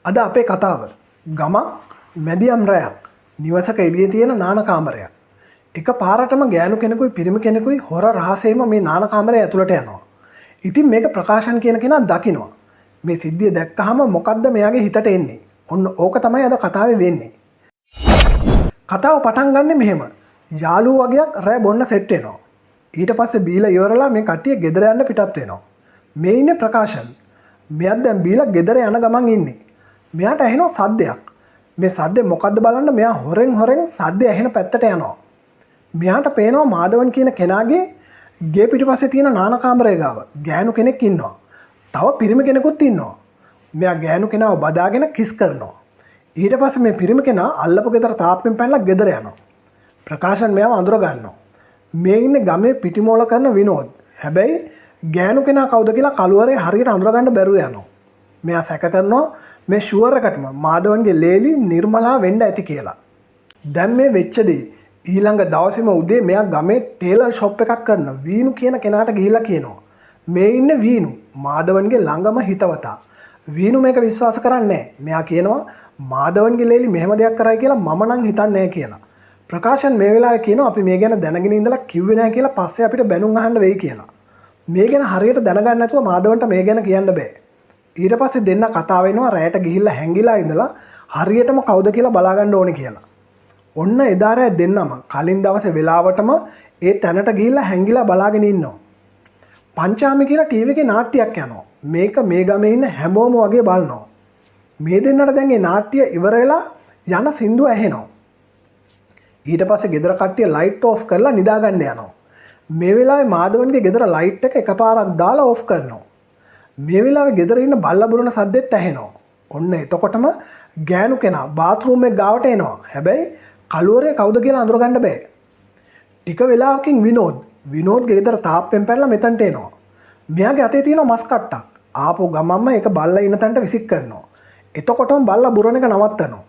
අද අපේ කතාව ගමක් මැදියම් රැයක් නිවසක එළියේ තියෙන නාන කාමරයක්. එක පාරටම ගෑනු කෙනෙකුයි පිරිමි කෙනෙකුයි හොර රහසේම මේ නාන කාමරය ඇතුළට යනවා. ඉතින් මේක ප්‍රකාශන කියන කෙනා දකිනවා. මේ සිද්ධිය දැක්කහම මොකද්ද මෙයාගේ හිතට එන්නේ? ඔන්න ඕක තමයි අද කතාවේ වෙන්නේ. කතාව පටන් ගන්නෙ මෙහෙම. යාළුවෝ වගේක් රෑ බොන්න සෙට් වෙනවා. ඊට පස්සේ බීලා ඉවරලා මේ කට්ටිය ගෙදර යන්න පිටත් වෙනවා. මේ ඉන්නේ ප්‍රකාශන. මෙයාත් දැන් බීලා ගෙදර යන ගමන් ඉන්නේ. මෙයාට ඇහෙනවා සද්දයක්. මේ සද්දේ මොකද්ද බලන්න මෙයා හොරෙන් සද්දේ ඇහෙන පැත්තට යනවා. මෙයාට පේනවා මාදවන් කියන කෙනාගේ ගේ පිටිපස්සේ තියෙන නාන කාමරය ගාව ගෑනු කෙනෙක් ඉන්නවා. තව පිරිමි කෙනෙකුත් ඉන්නවා. මෙයා ගෑනු කෙනාව බදාගෙන කිස් කරනවා. ඊට පස්සේ මේ පිරිමි කෙනා අල්ලපු ගෙදර තාප්පෙන් පැනලා ගෙදර යනවා. ප්‍රකාශන් මෙයාව අඳුර ගන්නවා. මේ ඉන්නේ ගමේ පිටිමෝල කරන විනෝද්. හැබැයි ගෑනු කෙනා කවුද කියලා කළුවරේ හරියට අඳුරගන්න බැරුව යනවා. මෙයා සැක කරනවා මේ ෂුවර් එකටම මාදවන්ගේ ලේලි නිර්මලා වෙන්න ඇති කියලා. දැන් මේ වෙච්ච දේ ඊළඟ දවසේම උදේ මෙයා ගමේ ටේලර් ෂොප් එකක් කරන වීනු කියන කෙනාට ගිහිල්ලා කියනවා. මේ ඉන්නේ වීනු මාදවන්ගේ ළඟම හිතවතා. වීනු මේක විශ්වාස කරන්නේ නැහැ. මෙයා කියනවා මාදවන්ගේ ලේලි මෙහෙම දෙයක් කරයි කියලා මම නම් හිතන්නේ නැහැ කියලා. ප්‍රකාශන් මේ වෙලාවේ කියනවා අපි මේ ගැන දැනගෙන ඉඳලා කිව්වේ නැහැ කියලා පස්සේ අපිට බැනුම් අහන්න වෙයි කියලා. මේ ගැන හරියට දැනගන්න නැතුව මාදවන්ට මේ ගැන කියන්න බෑ. ඊට පස්සේ දෙන්න කතා වෙනවා රැයට ගිහිල්ලා හැංගිලා ඉඳලා හරියටම කවුද කියලා බලාගන්න ඕනේ කියලා. ඔන්න එදා රෑ දෙන්නම කලින් දවසේ වෙලාවටම ඒ තැනට ගිහිල්ලා හැංගිලා බලාගෙන ඉන්නවා. පංචාමි කියලා ටීවී එකේ නාට්‍යයක් යනවා. මේක මේ ගමේ ඉන්න හැමෝම වගේ බලනවා. මේ දෙන්නට දැන් මේ නාට්‍ය ඉවර වෙලා යන සින්දුව ඇහෙනවා. ඊට පස්සේ ගෙදර කට්ටිය ලයිට් ඕෆ් කරලා නිදා ගන්න යනවා. මේ වෙලාවේ මාදවන්ගේ ගෙදර ලයිට් එක එකපාරක් දාලා ඕෆ් කරනවා. මේ වෙලාවේ ගෙදර ඉන්න බල්ලා බුරන සද්දෙත් ඇහෙනවා. ඔන්න එතකොටම ගෑනු කෙනා බාත්රූම් එක ගාවට එනවා. හැබැයි කළුවරේ කවුද කියලා අඳුරගන්න බෑ. ටික වෙලාවකින් විනෝද්ගේ ගෙදර තාප්පෙන් පැනලා මෙතනට එනවා. මෙයාගේ අතේ තියෙන මස් කට්ටක්. ආපහු ගමම්ම ඒක බල්ලා ඉන්න තැනට විසික් කරනවා. එතකොටම බල්ලා බුරන එක නවත්තනවා.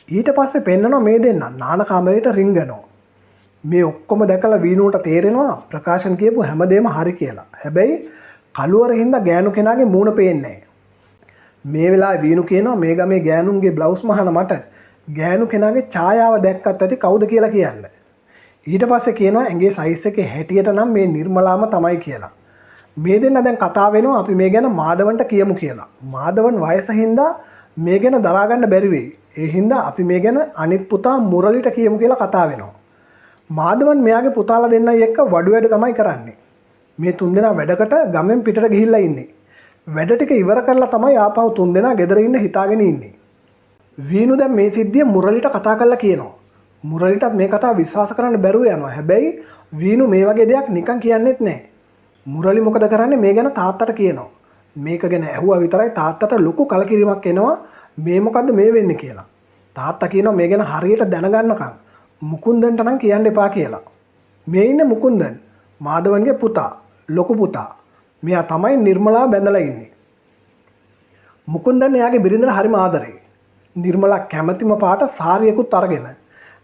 ඊට පස්සේ පෙන්නනවා මේ දෙන්න නාන කාමරේට රිංගනවා. මේ ඔක්කොම දැකලා වීනුවට තේරෙනවා ප්‍රකාශන් කියපු හැමදේම හරි කියලා. හැබැයි කළුවරේ හින්දා ගෑනු කෙනාගේ මූණ පේන්නේ නැහැ. මේ වෙලාවේ වීනු කියනවා මේ ගමේ ගෑනුන්ගේ බ්ලවුස් මහන මට ගෑනු කෙනාගේ ඡායාව දැක්කත් ඇති කවුද කියලා කියන්න. ඊට පස්සේ කියනවා ඇඟේ සයිස් එකේ හැටියට නම් මේ නිර්මලාම තමයි කියලා. මේ දෙන්න දැන් කතා වෙනවා අපි මේ ගැන මාදවන්ට කියමු කියලා. මාදවන් වයස හින්දා මේ ගැන දරා ගන්න බැරි වෙයි. ඒ හින්දා අපි මේ ගැන අනිත් පුතා මුරලිට කියමු කියලා කතා වෙනවා. මාදවන් මෙයාගේ පුතාලා දෙන්නයි එක්ක වඩු වැඩ තමයි කරන්නේ. මේ තුන්දෙනා වැඩකට ගමෙන් පිටට ගිහිල්ලා ඉන්නේ. වැඩ ටික ඉවර කරලා තමයි ආපහු තුන්දෙනා ගෙදර ඉන්න හිතාගෙන ඉන්නේ. වීනු දැන් මේ සිද්ධිය මුරලිට කතා කරලා කියනවා. මුරලිටත් මේ කතාව විශ්වාස කරන්න බැරුව යනවා. හැබැයි වීනු මේ වගේ දෙයක් නිකන් කියන්නෙත් නැහැ. මුරලි මොකද කරන්නේ මේ ගැන තාත්තට කියනවා. මේක ගැන ඇහුවා විතරයි තාත්තට ලොකු කලකිරීමක් එනවා. මේ මොකද්ද මේ වෙන්නේ කියලා. තාත්තා කියනවා මේ ගැන හරියට දැනගන්නකම් මුකුන්දන්ට නම් කියන්න එපා කියලා. මේ ඉන්නේ මුකුන්දන් මාදවන්ගේ පුතා ලොකු පුතා. මෙයා තමයි නිර්මලා බැඳලා ඉන්නේ. මුකුන්දන් එයාගේ බිරිඳට හරිම ආදරේ. නිර්මලා කැමැතිම පාට සාරියකුත් අරගෙන.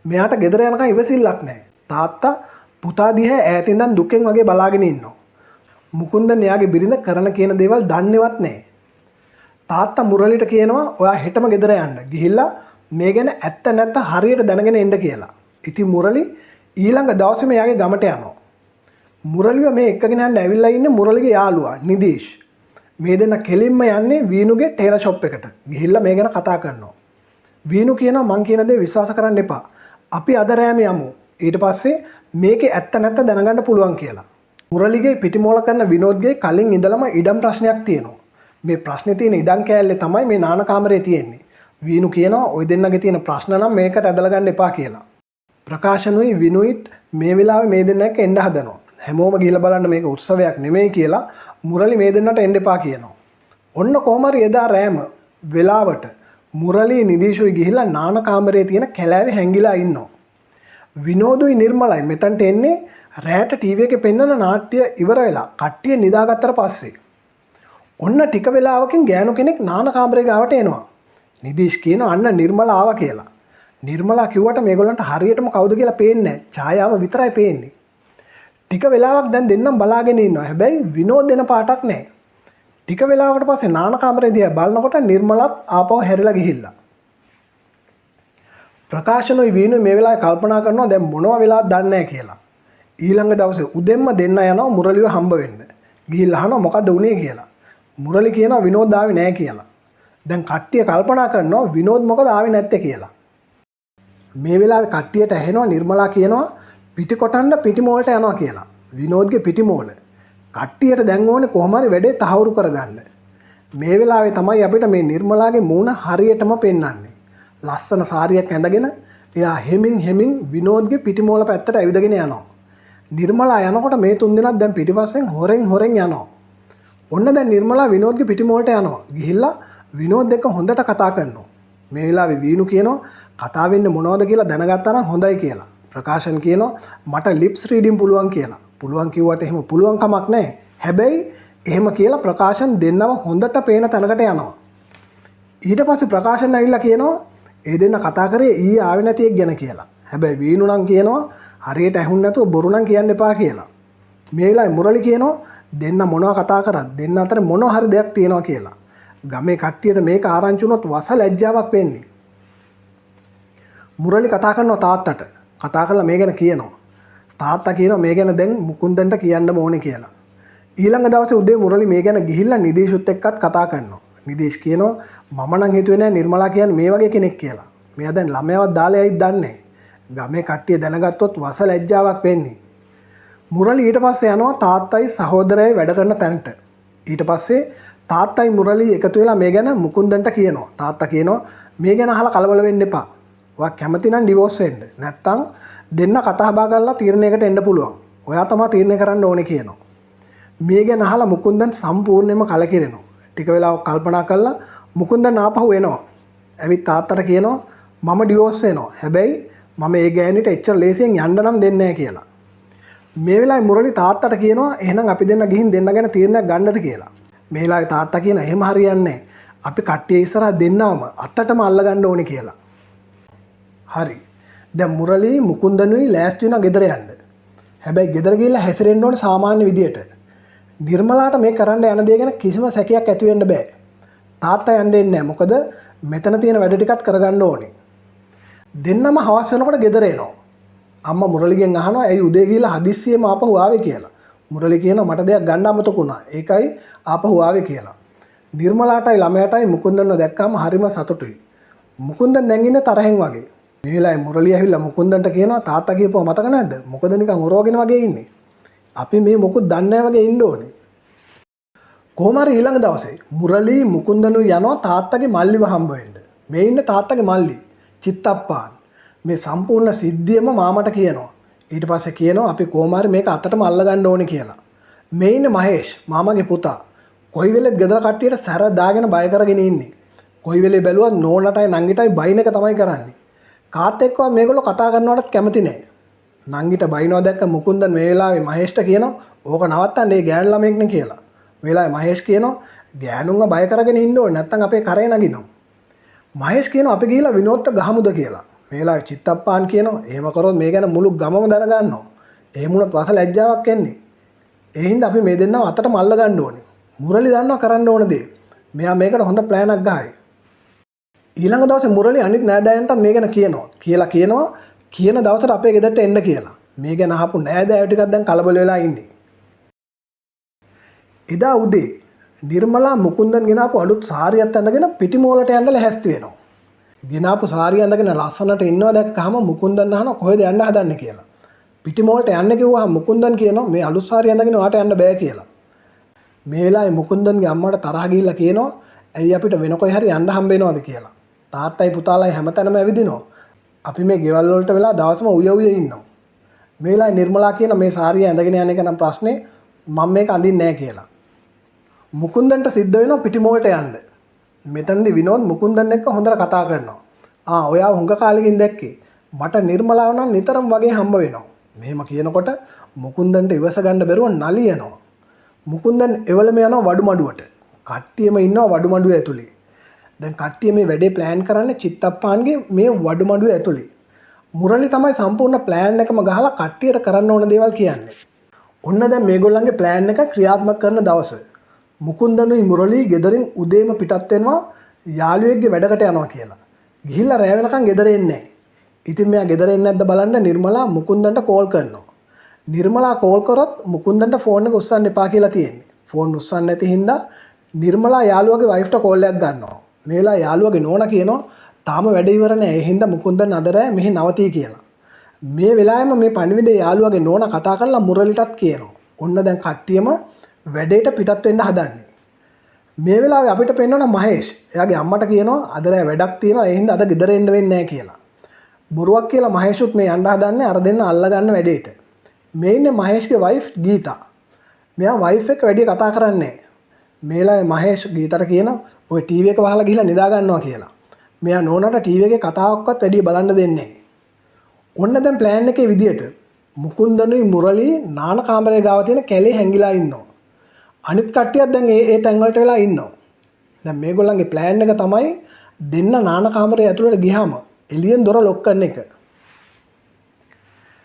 මෙයාට ගෙදර යනකම් ඉවසිල්ලක් නැහැ. තාත්තා පුතා දිහා ඈතින් ඉඳන් දුකෙන් වගේ බලාගෙන ඉන්නවා. මුකුන්දන් එයාගේ බිරිඳ කරන කියන දේවල් දන්නේවත් නැහැ. තාත්තා මුරලිට කියනවා ඔයා හෙටම ගෙදර යන්න. ගිහිල්ලා මේ ගැන ඇත්ත නැත්ත හරියට දැනගෙන එන්න කියලා. ඉතින් මුරලි ඊළඟ දවසේම එයාගේ ගමට යනවා. මුරලිව මේ එක්කගෙන යන්න ඇවිල්ලා ඉන්නේ මුරලිගේ යාළුවා නිදීෂ්. මේ දෙන්න කෙලින්ම යන්නේ වීනුගේ ටේලර් ෂොප් එකට. ගිහිල්ලා මේ ගැන කතා කරනවා. වීනු කියනවා මං කියන දේ විශ්වාස කරන්න එපා. අපි අද රෑම යමු. ඊට පස්සේ මේකේ ඇත්ත නැත්ත දැනගන්න පුළුවන් කියලා. මුරලිගේ පිටිමෝල කරන විනෝද්ගේ කලින් ඉඳලම ඉඩම් ප්‍රශ්නයක් තියෙනවා. මේ ප්‍රශ්නේ තියෙන ඉඩම් කෑල්ලේ තමයි මේ නාන කාමරේ තියෙන්නේ. වීනු කියනවා ওই දෙන්නගේ තියෙන ප්‍රශ්න නම් මේකට ඇදලා ගන්න එපා කියලා. ප්‍රකාශනුයි විනුයිත් මේ වෙලාවේ මේ දෙන්න එක්ක එන්න හදනවා. හැමෝම ගිහිල්ලා බලන්න මේක උත්සවයක් නෙමෙයි කියලා මුරලි මේ දෙන්නට එන්න එපා කියනවා. ඔන්න කොහොම හරි එදා රෑම වෙලාවට මුරලි නිදීෂුයි ගිහිල්ලා නාන කාමරේ තියෙන කැලෑවේ හැංගිලා ඉන්නවා. විනෝදුයි නිර්මලයි මෙතනට එන්නේ රෑට ටීවී එකේ පෙන්නන නාට්‍ය ඉවර වෙලා කට්ටිය නිදාගත්තට පස්සේ. ඔන්න ටික වෙලාවකින් ගෑනු කෙනෙක් නාන කාමරේ ගාවට එනවා. නිදීෂ් කියන අන්න නිර්මලා ආවා කියලා. නිර්මලා කිව්වට මේගොල්ලන්ට හරියටම කවුද කියලා පේන්නේ නැහැ. ඡායාව විතරයි පේන්නේ. ටික වෙලාවක් දැන් දෙන්නම් බලාගෙන ඉන්නවා. හැබැයි විනෝද දෙන පාටක් නැහැ. ටික වෙලාවකට පස්සේ නාන කාමරේ දිහා බලනකොට නිර්මලත් ආපහු හැරිලා ගිහිල්ලා. ප්‍රකාශනෝයි වීනුයි මේ වෙලාවේ කල්පනා කරනවා දැන් මොනවා වෙලාවද දන්නේ නැහැ කියලා. ඊළඟ දවසේ උදෙන්ම දෙන්න යනවා මුරලිව හම්බ වෙන්න. ගිහිල්ලා අහනවා මොකද්ද උනේ කියලා. මුරලි කියනවා විනෝද් ආවේ නැහැ කියලා. දැන් කට්ටිය කල්පනා කරනවා විනෝද් මොකද ආවේ නැත්තේ කියලා. මේ වෙලාවේ කට්ටියට ඇහෙනවා නිර්මලා කියනවා පිටිකොටන්න පිටිමෝලට යනවා කියලා. විනෝද්ගේ පිටිමෝල. කට්ටියට දැන් ඕනේ කොහොම හරි වැඩේ තහවුරු කරගන්න. මේ වෙලාවේ තමයි අපිට මේ නිර්මලාගේ මූණ හරියටම පෙන්වන්නේ. ලස්සන සාරියක් ඇඳගෙන එයා හෙමින් විනෝද්ගේ පිටිමෝල පැත්තට ඇවිදගෙන යනවා. නිර්මලා යනකොට මේ තුන්දෙනාත් දැන් පිටිපස්සෙන් හොරෙන් යනවා. ඔන්න දැන් නිර්මලා විනෝද්ගේ පිටිමෝලට යනවා. ගිහිල්ලා විනෝද් එක්ක හොඳට කතා කරනවා. මේ වෙලාවේ වීනු කියනවා කතා වෙන්නේ මොනවද කියලා දැනගත්තා නම් හොඳයි කියලා. ප්‍රකාශන් කියනවා මට ලිප්ස් රීඩින් පුළුවන් කියලා. පුළුවන් කිව්වට එහෙම පුළුවන් කමක් නැහැ. හැබැයි එහෙම කියලා ප්‍රකාශන් දෙන්නම හොඳට පේන තැනකට යනවා. ඊට පස්සේ ප්‍රකාශන් ඇවිල්ලා කියනවා ඒ දෙන්න කතා කරේ ඊයේ ආවේ නැති එක ගැන කියලා. හැබැයි වීනු නම් කියනවා හරියට ඇහුන්නේ නැතුව බොරු නම් කියන්න එපා කියලා. මේ වෙලාවේ මුරලි කියනවා දෙන්න මොනවා කතා කරත් දෙන්න අතර මොනවා හරි දෙයක් තියෙනවා කියලා. ගමේ කට්ටියට මේක ආරංචි වුණොත් වස ලැජ්ජාවක් වෙන්නේ. මුරලි කතා කරනවා තාත්තට. කතා කරලා මේ ගැන කියනවා. තාත්තා කියනවා මේ ගැන දැන් මුකුන්දන්ට කියන්න ඕනේ කියලා. ඊළඟ දවසේ උදේ මුරලි මේ ගැන ගිහිල්ලා නිදේශුත් එක්කත් කතා කරනවා. නිදේශ් කියනවා මම නම් හිතුවේ නෑ නිර්මලා කියන්නේ මේ වගේ කෙනෙක් කියලා. මෙයා දැන් ළමයාවත් දාලා යයිද දන්නේ. ගමේ කට්ටිය දැනගත්තොත් වස ලැජ්ජාවක් වෙන්නේ. මුරලි ඊට පස්සේ යනවා තාත්තයි සහෝදරයයි වැඩ කරන තැනට. ඊට පස්සේ තාත්තයි මුරලි එකතු වෙලා මේ ගැන මුකුන්දන්ට කියනවා. තාත්තා කියනවා මේ ගැන අහලා කලබල වෙන්න එපා. ඔයා කැමති නම් ඩිවෝස් වෙන්න. නැත්තම් දෙන්න කතා බහ කරලා තීරණයකට එන්න පුළුවන්. ඔයා තමයි තීරණය කරන්න ඕනේ කියනවා. මේ ගැන අහලා මුකුන්දන් සම්පූර්ණයෙන්ම කලකිරෙනවා. ටික වෙලාවක් කල්පනා කරලා මුකුන්දන් ආපහු එනවා. ඇවිත් තාත්තට කියනවා මම ඩිවෝස් වෙනවා. හැබැයි මම ඒ ගෑනිට එච්චර ලේසියෙන් යන්න නම් දෙන්නේ නැහැ කියලා. මේ වෙලාවේ මුරලි තාත්තට කියනවා එහෙනම් අපි දෙන්න ගිහින් දෙන්න ගැන තීරණයක් ගන්නද කියලා. මේ වෙලාවේ තාත්තා කියන එහෙම හරියන්නේ අපි කට්ටිය ඉස්සරහා දෙන්නවම අත්තටම අල්ල ගන්න ඕනේ කියලා. හරි. දැන් මුරලි මුකුන්දනුයි ලෑස්ති වෙනවා ගෙදර යන්න. හැබැයි ගෙදර ගිහිල්ලා හැසිරෙන්න ඕනේ සාමාන්‍ය විදියට. නිර්මලාට මේ කරන්න යන දේ ගැන කිසිම සැකයක් ඇති වෙන්න බෑ. තාත්තා යන්න දෙන්නේ නැහැ. මොකද මෙතන තියෙන වැඩ ටිකත් කරගන්න ඕනේ. දෙන්නම හවස් වෙනකොට ගෙදර එනවා. අම්මා මුරලිගෙන් අහනවා ඇයි උදේ ගිහිල්ලා හදිස්සියෙම ආපහු ආවේ කියලා. මුරලි කියනවා මට දෙයක් ගන්න අමතක වුණා. ඒකයි ආපහු ආවේ කියලා. නිර්මලාටයි ළමයාටයි මුකුන්දන්ව දැක්කම හරිම සතුටුයි. මුකුන්දන් දැන් ඉන්නේ තරහෙන් වගේ. මේ වෙලාවේ මුරලි ඇවිල්ලා මුකුන්දන්ට කියනවා තාත්තා කියපුවා මතක නැද්ද? මොකද නිකන් හොරවගෙන වගේ ඉන්නේ. අපි මේ මොකුත් දන්නේ නැහැ වගේ ඉන්න ඕනේ. කොහොම හරි ඊළඟ දවසේ මුරලි මුකුන්දනු යනවා තාත්තගේ මල්ලිව හම්බ වෙන්න. මේ ඉන්න තාත්තගේ මල්ලි චිත්තප්පාන්. මේ සම්පූර්ණ සිද්ධියම මාමට කියනවා. ඊට පස්සේ කියනවා අපි කොහොම හරි මේක අතටම අල්ල ගන්න ඕනේ කියලා. මේ ඉන්නේ මහේෂ් මාමගේ පුතා. කොයි වෙලෙත් ගෙදර කට්ටියට සැර දාගෙන බය කරගෙන ඉන්නේ. කොයි වෙලේ බැලුවත් නෝනටයි නංගිටයි බයින් එක තමයි කරන්නේ. කාත් එක්කවත් මේගොල්ලෝ කතා කරනවටත් කැමති නෑ. නංගිට බයිනවා දැක්ක මුකුන්දන් මේ වෙලාවේ මහේෂ්ට කියනවා ඕක නවත්තන්න ඒ ගෑනු ළමෙක්නේ කියලා. මේ වෙලාවේ මහේෂ් කියනවා ගෑනුන්ව බය කරගෙන ඉන්න ඕනේ නැත්නම් අපේ කරේ නගිනවා. මහේෂ් කියනවා අපි ගිහිල්ලා විනෝද්ට ගහමුද කියලා. මේ වෙලාවේ චිත්තප්පාන් කියනවා එහෙම කරොත් මේ ගැන මුළු ගමම දැනගන්නවා. එහෙම වුණොත් වස ලැජ්ජාවක් එන්නේ. ඒ හින්දා අපි මේ දෙන්නව අතටම අල්ල ගන්න ඕනේ. මුරලි දන්නවා කරන්න ඕන දේ. මෙයා මේකට හොඳ ප්ලෑන් එකක් ගහයි. ඊළඟ දවසේ මුරලි අනිත් නෑදෑයන්ට මේ ගැන කියනවා කියන දවසට අපේ ගෙදරට එන්න කියලා. මේ ගැන අහපු නෑදෑයෝ ටිකක් දැන් කලබල වෙලා ඉන්නේ. එදා උදේ නිර්මලා මුකුන්දන් ගෙනාපු අලුත් සාරියක් ඇඳගෙන පිටිමෝලට යන්න ලැහැස්ති වෙනවා. ගෙනාපු සාරිය ඇඳගෙන ලස්සනට ඉන්නවා දැක්කහම මුකුන්දන් අහනවා කොහෙද යන්න හදන්නේ කියලා. පිටිමෝලට යන්න කිව්වහම මුකුන්දන් කියනවා මේ අලුත් සාරිය ඇඳගෙන ඔයාට යන්න බෑ කියලා. මේ වෙලාවේ මුකුන්දන්ගේ අම්මට තරහ ගිහිල්ලා කියනවා ඇයි අපිට වෙන කොයි හරි යන්න හම්බ වෙනවද කියලා. තාත්තයි පුතාලයි හැමතැනම ඇවිදිනවා. අපි මේ ගෙවල් වලට වෙලා දවසම උය ඉන්නවා. මේ වෙලාවේ නිර්මලා කියන මේ සාරිය ඇඳගෙන යන එක නම් ප්‍රශ්නේ මම මේක අඳින්නේ නැහැ කියලා. මුකුන්දන්ට සිද්ධ වෙනවා පිටිමෝලට යන්න. මෙතනදී විනෝද් මුකුන්දන් එක්ක හොඳට කතා කරනවා. ඔයා හුඟ කාලෙකින් දැක්කේ. මට නිර්මලාව නම් නිතරම වගේ හම්බ වෙනවා. මෙහෙම කියනකොට මුකුන්දන්ට ඉවස ගන්න බැරුව නලියනවා. මුකුන්දන් එවලම යනවා වඩුමඩුවට. කට්ටියම ඉන්නවා වඩුමඩුව ඇතුලේ. දැන් කට්ටිය මේ වැඩේ ප්ලෑන් කරන්නේ චිත්තප්පාන්ගේ මේ වඩුමඩුව ඇතුලේ. මුරලි තමයි සම්පූර්ණ ප්ලෑන් එකම ගහලා කට්ටියට කරන්න ඕන දේවල් කියන්නේ. ඔන්න දැන් මේගොල්ලන්ගේ ප්ලෑන් එක ක්‍රියාත්මක කරන දවස. මුකුන්දනුයි මුරලී ගෙදරින් උදේම පිටත් වෙනවා යාළුවෙක්ගේ වැඩකට යනවා කියලා. ගිහිල්ලා රැ වෙනකන් ගෙදර එන්නේ නැහැ. ඉතින් මෙයා ගෙදර එන්නේ නැද්ද බලන්න නිර්මලා මුකුන්දන්ට කෝල් කරනවා. නිර්මලා කෝල් කරොත් මුකුන්දන්ට ෆෝන් එක උස්සන්න එපා කියලා තියෙන්නේ. ෆෝන් උස්සන්න නැති හින්දා නිර්මලා යාළුවගේ වයිෆ්ට කෝල් එකක් ගන්නවා. මේ වෙලාව යාළුවගේ නෝනා කියනවා තාම වැඩ ඉවර නැහැ. ඒ හින්දා මුකුන්දන් අද රැ මෙහි නවතී කියලා. මේ වෙලාවෙම මේ පණිවිඩය යාළුවගේ නෝනා කතා කරලා මුරලිටත් කියනවා. ඔන්න දැන් කට්ටියම වැඩේට පිටත් වෙන්න හදන්නේ. මේ වෙලාවේ අපිට පෙන්වන මහේෂ් එයාගේ අම්මට කියනවා අද රැ වැඩක් තියෙනවා ඒ හින්දා අද ගෙදර එන්න වෙන්නේ නැහැ කියලා. බොරුවක් කියලා මහේෂුත් මේ යන්න හදන්නේ අර දෙන්න අල්ලගන්න වැඩේට. මේ ඉන්නේ මහේෂ්ගේ වයිෆ් ගීතා. මෙයා වයිෆ් එක්ක වැඩි කතා කරන්නේ නැහැ. මේ වෙලාවේ මහේෂ් ගීතට කියනවා ඔය ටීවී එක වහලා ගිහලා නිදා ගන්නවා කියලා. මෙයා නෝනට ටීවී එකේ කතාවක්වත් වැඩි බලන්න දෙන්නේ නැහැ. ඔන්න දැන් ප්ලෑන් එකේ විදියට මුකුන්දනුයි මුරලී නාන කාමරේ ගාව තියෙන කැලේ හැංගිලා ඉන්නවා. අනිත් කට්ටියත් දැන් ඒ තැන් වලට වෙලා ඉන්නවා. දැන් මේගොල්ලන්ගේ ප්ලෑන් එක තමයි දෙන්න නාන කාමරේ ඇතුළට ගියාම එළියෙන් දොර ලොක් කරන එක.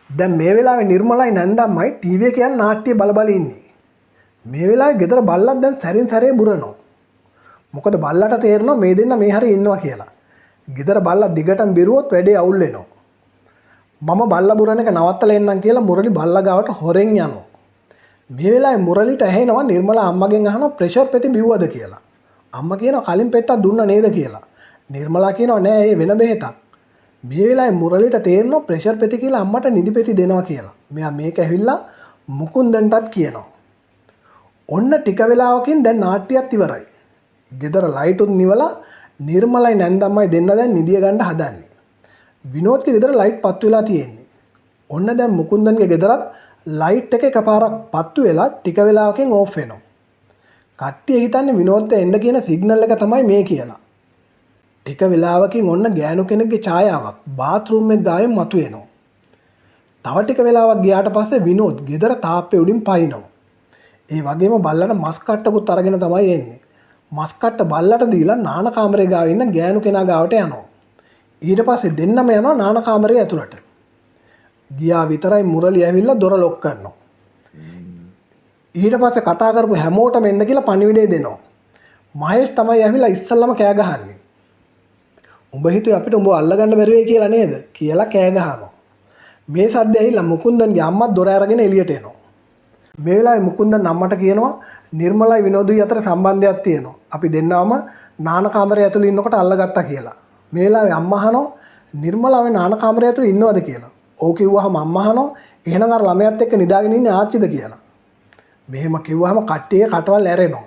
දැන් මේ වෙලාවේ නිර්මලයි නැන්දම්මයි ටීවී එක යන නාට්‍ය බල ඉන්නේ. මේ වෙලාවේ ගෙදර බල්ලක් දැන් සැරින් සැරේ බුරනවා. මොකද බල්ලට තේරෙනවා මේ දෙන්න මේ හරිය ඉන්නවා කියලා. ගෙදර බල්ලා දිගටම බිරුවොත් වැඩේ අවුල් වෙනවා. මම බල්ලා බුරන එක නවත්තලා එන්නම් කියලා මුරලි බල්ලා ගාවට හොරෙන් යනවා. මේ වෙලාවේ මුරලිට ඇහෙනවා නිර්මලා අම්මගෙන් අහනවා ප්‍රෙෂර් පෙති බිව්වද කියලා. අම්මා කියනවා කලින් පෙත්තක් දුන්නා නේද කියලා. නිර්මලා කියනවා නෑ ඒ වෙන බෙහෙතක්. මේ වෙලාවේ මුරලිට තේරෙනවා ප්‍රෙෂර් පෙති කියලා අම්මට නිදි පෙති දෙනවා කියලා. මෙයා මේක ඇවිල්ලා මුකුන්දන්ටත් කියනවා. ඔන්න ටික වෙලාවකින් දැන් නාට්‍යයත් ඉවරයි. ගෙදර ලයිටුත් නිවලා නිර්මලයි නැන්දම්මයි දෙන්න දැන් නිදිය ගන්න හදන්නේ. විනෝද්ගේ ගෙදර ලයිට් පත්තු වෙලා තියෙන්නේ. ඔන්න දැන් මුකුන්දන්ගේ ගෙදරත් ලයිට් එක එකපාරක් පත්තු වෙලා ටික වෙලාවකින් ඕෆ් වෙනවා. කට්ටිය හිතන්නේ විනෝද්ට එන්න කියන සිග්නල් එක තමයි මේ කියලා. ටික වෙලාවකින් ඔන්න ගෑනු කෙනෙක්ගේ ඡායාවක් බාත්රූම් එක ගාවෙන් මතුවෙනවා. තව ටික වෙලාවක් ගියාට පස්සේ විනෝද් ගෙදර තාප්පේ උඩින් පයින්නවා. ඒ වගේම බල්ලට මස් කට්ටකුත් අරගෙන තමයි එන්නේ. මස් කට්ට බල්ලට දීලා නාන කාමරේ ගාව ඉන්න ගෑනු කෙනා ගාවට යනවා. ඊට පස්සේ දෙන්නම යනවා නාන කාමරේ ඇතුළට. ගියා විතරයි මුරලි ඇවිල්ලා දොර ලොක් කරනවා. ඊට පස්සේ කතා කරපු හැමෝටම එන්න කියලා පණිවිඩය දෙනවා. මහේෂ් තමයි ඇවිල්ලා ඉස්සල්ලාම කෑ ගහන්නේ. උඹ හිතුවේ අපිට උඹව අල්ලගන්න බැරි වෙයි කියලා නේද? කියලා කෑ ගහනවා. මේ සද්ද ඇහිලා මුකුන්දන්ගේ අම්මා දොර අරගෙන එළියට එනවා. මේ වෙලාවේ මුකුන්දන් අම්මට කියනවා නිර්මලයි විනෝදුයි අතර සම්බන්ධයක් තියෙනවා. අපි දෙන්නවම නාන කාමරේ ඇතුළේ ඉන්නකොට අල්ලගත්තා කියලා. මේ වෙලාවේ අම්මා අහනවා නිර්මලාව නාන කාමරේ ඇතුළේ ඉන්නවද කියලා. ඔව් කිව්වහම අම්මා අහනවා එහෙනම් අර ළමයාත් එක්ක නිදාගෙන ඉන්නේ ආච්චිද කියලා. මෙහෙම කිව්වහම කට්ටිය කටවල් ඇරෙනවා.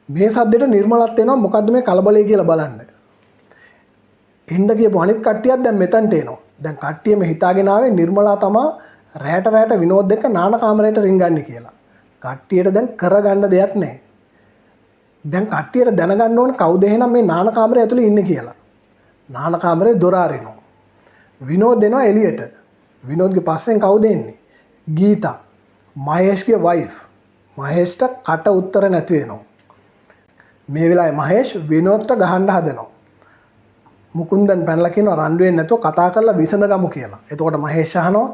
මේ සද්දෙට නිර්මලත් එනවා මොකද්ද මේ කලබලයි කියලා බලන්න. එන්න කියපු අනිත් කට්ටියත් දැන් මෙතනට එනවා. දැන් කට්ටියම හිතාගෙන ආවේ නිර්මලා තමා රැට විනෝද් එක්ක නාන කාමරේට රින්ගන්නේ කියලා. කට්ටියට දැන් කරගන්න දෙයක් නැහැ. දැන් කට්ටියට දැනගන්න ඕන කවුද එහෙනම් මේ නාන කාමරේ ඇතුලේ ඉන්නේ කියලා. නාන කාමරේ දොර අරිනවා. විනෝද් එනවා එළියට. විනෝද්ගේ පස්සෙන් කවුද එන්නේ? ගීතා. මහේෂ්ගේ වයිෆ්. මහේෂ්ට කට උත්තර නැති වෙනවා. මේ වෙලාවේ මහේෂ් විනෝද්ට ගහන්න හදනවා. මුකුන්දන් පැනලා කියනවා රණ්ඩුවෙන් නැතුව කතා කරලා විසඳගමු කියලා. එතකොට මහේෂ් අහනවා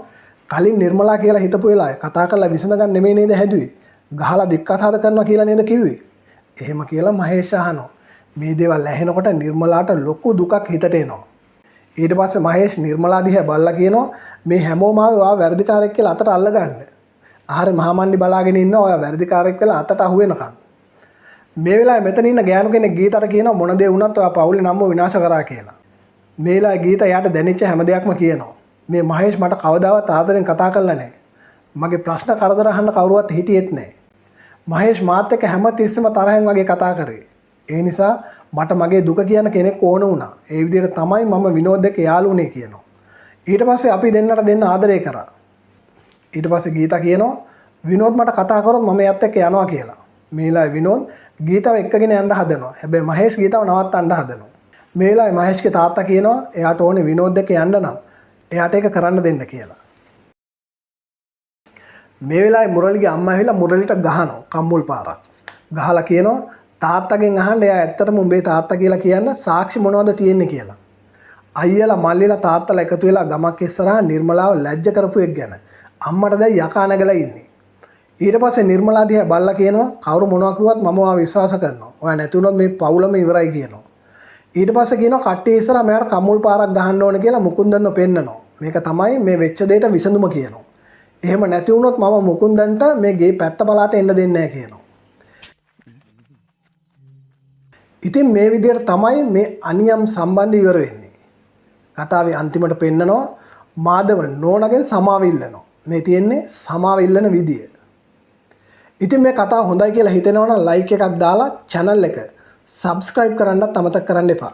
කලින් නිර්මලා කියලා හිතපු වෙලාවේ කතා කරලා විසඳ ගන්න නෙමෙයි නේද හැදුවේ? ගහලා දික්කසාද කරනවා කියලා නේද කිව්වේ? එහෙම කියලා මහේෂ් අහනවා. මේ දේවල් ඇහෙනකොට නිර්මලාට ලොකු දුකක් හිතට එනවා. ඊට පස්සේ මහේෂ් නිර්මලා දිහා බලලා කියනවා මේ හැමෝම ආවා වැරදිකාරයෙක් කියලා අතට අල්ලගන්න. ආහාරේ මහමණ්ඩි බලාගෙන ඉන්නවා ඔයා වැරදිකාරයෙක් කියලා අතට අහු වෙනකන්. මේ වෙලාවේ මෙතන ඉන්න ගෑනු කෙනෙක් ගීතට කියනවා මොන දේ වුණත් ඔයා පවුලේ නම්ම විනාශ කරා කියලා. මේ වෙලාවේ ගීත යාට දැනෙච්ච හැම දෙයක්ම කියනවා. මේ මහේෂ් මට කවදාවත් ආදරෙන් කතා කරලා නැහැ. මගේ ප්‍රශ්න කරදර අහන්න කවුරුවත් හිටියෙත් නැහැ. මහේෂ් මාත් එක්ක හැම තිස්සෙම තරහෙන් වගේ කතා කරේ. ඒ නිසා මට මගේ දුක කියන කෙනෙක් ඕන වුණා. ඒ විදිහට තමයි මම විනෝද් එක්ක යාළුුනේ කියනවා. ඊට පස්සේ අපි දෙන්නට දෙන්න ආදරය කරා. ඊට පස්සේ ගීතා කියනවා විනෝද් මට කතා කරොත් මම එයත් එක්ක යනවා කියලා. මේ වෙලාවේ විනෝද් ගීතාව එක්කගෙන යන්න හදනවා. හැබැයි මහේෂ් ගීතාව නවත්තන්න හදනවා. මේ වෙලාවේ මහේෂ්ගේ තාත්තා කියනවා එයාට ඕනේ විනෝද් එක්ක යන්න නම් එයාට ඒක කරන්න දෙන්න කියලා. මේ වෙලාවේ මුරලිගේ අම්මා ඇවිල්ලා මුරලිට ගහනවා කම්මුල් පාරක්. ගහලා කියනවා තාත්තගෙන් අහන්න එයා ඇත්තටම උඹේ තාත්තා කියලා කියන්න සාක්ෂි මොනවද තියෙන්නේ කියලා. අයියලා මල්ලිලා තාත්තලා එකතු වෙලා ගමක් ඉස්සරහා නිර්මලාව ලැජ්ජ කරපු එක ගැන අම්මට දැන් යකා නැගලා ඉන්නේ. ඊට පස්සේ නිර්මලා දිහා බල්ලා කියනවා කවුරු මොනවා කිව්වත් මම ඔයාව විශ්වාස කරනවා. ඔයා නැති වුණොත් මේ පවුලම ඉවරයි කියනවා. ඊට පස්සේ කියනවා කට්ටිය ඉස්සරහා මෙයාට කමුල් පාරක් ගහන්න ඕන කියලා මුකුන්දන්ව පෙන්නනවා. මේක තමයි මේ වෙච්ච දෙයට විසඳුම කියනවා. එහෙම නැති වුණොත් මම මුකුන්දන්ට මේ ගේ පැත්ත බලාට එන්න දෙන්නේ නැහැ කියනවා. ඉතින් මේ විදිහට තමයි මේ අනියම් සම්බන්ධය ඉවර වෙන්නේ. කතාවේ අන්තිමට පෙන්නනවා මාධව නෝනගෙන් සමාව ඉල්ලනවා. මේ තියෙන්නේ සමාව ඉල්ලන විදිය. ඉතින් මේ කතාව හොඳයි කියලා හිතෙනවා නම් ලයික් එකක් දාලා channel එක subscribe කරන්නත් අමතක කරන්න එපා.